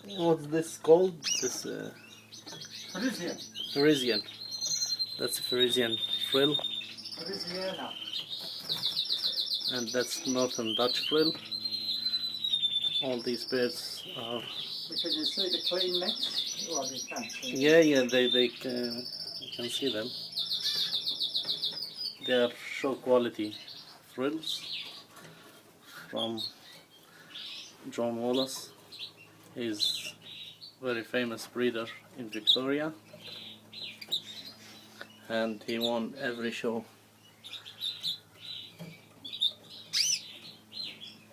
What's this called? This Parisian. Parisian. That's a Parisian frill, Parisiana. and that's Northern Dutch frill. All these birds are. Because you see the clean necks? Well, you can't see. Yeah, they can, you can see them. They are show quality frills from John Wallace. He's very famous breeder in Victoria, and he won every show.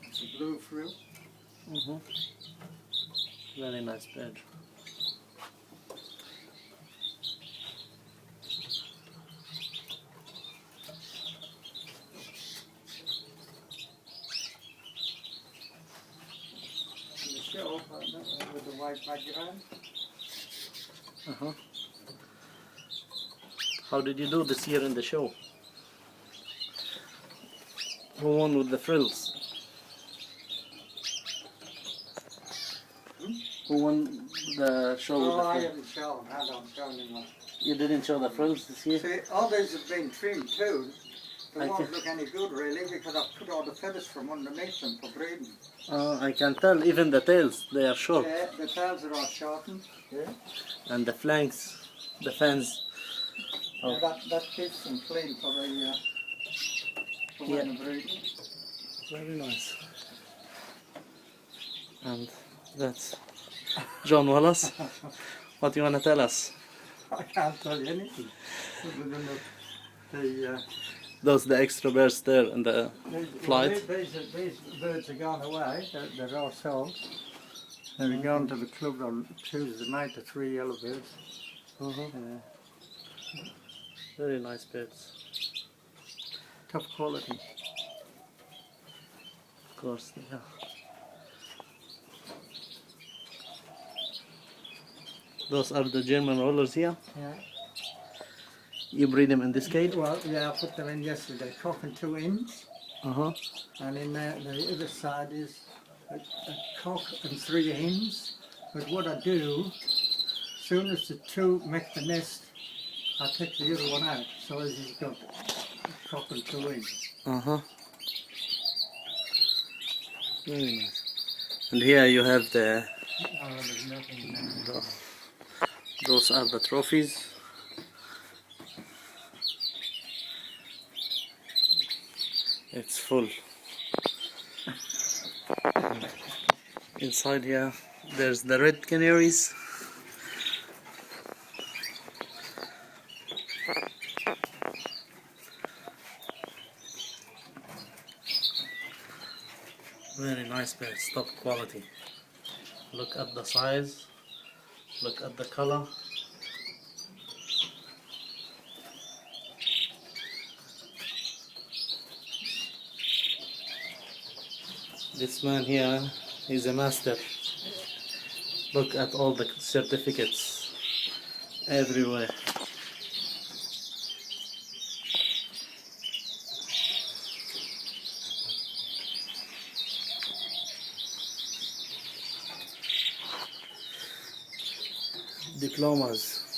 It's a blue frill. Very nice bird. The show with the white background. How did you do this year in the show? Who won with the frills? Who won the show with Oh, the I frills? haven't shown. I don't show anymore. You didn't show the frills this year? See, all these have been trimmed too. They I won't can- look any good really because I've put all the feathers from underneath them for breeding. I can tell, even the tails, they are short. Yeah, the tails are all shortened. Yeah. And the flanks, the fans. Oh. Yeah, that keeps them clean for the for when they're breeding. Very nice. And that's John Wallace. What do you want to tell us? I can't tell you anything other than the Those the extra birds there in the flight. these birds are gone away. They're all sold. They're going to the club on Tuesday night. The 3 yellow birds. Very nice birds. Top quality. Of course, yeah. Those are the German rollers here. Yeah. You breed them in this cage? Well, yeah, I put them in yesterday. Cock and 2 hens. And in there, the other side is a cock and 3 hens. But what I do, as soon as the 2 make the nest, I take the other one out. So as you've got a cock and 2 hens. Very nice. And here you have the. Oh, there's nothing there. Those are the trophies. It's full. And inside here, there's the red canaries. Very nice birds, top quality. Look at the size, look at the color. This man here is a master. Look at all the certificates everywhere. Diplomas.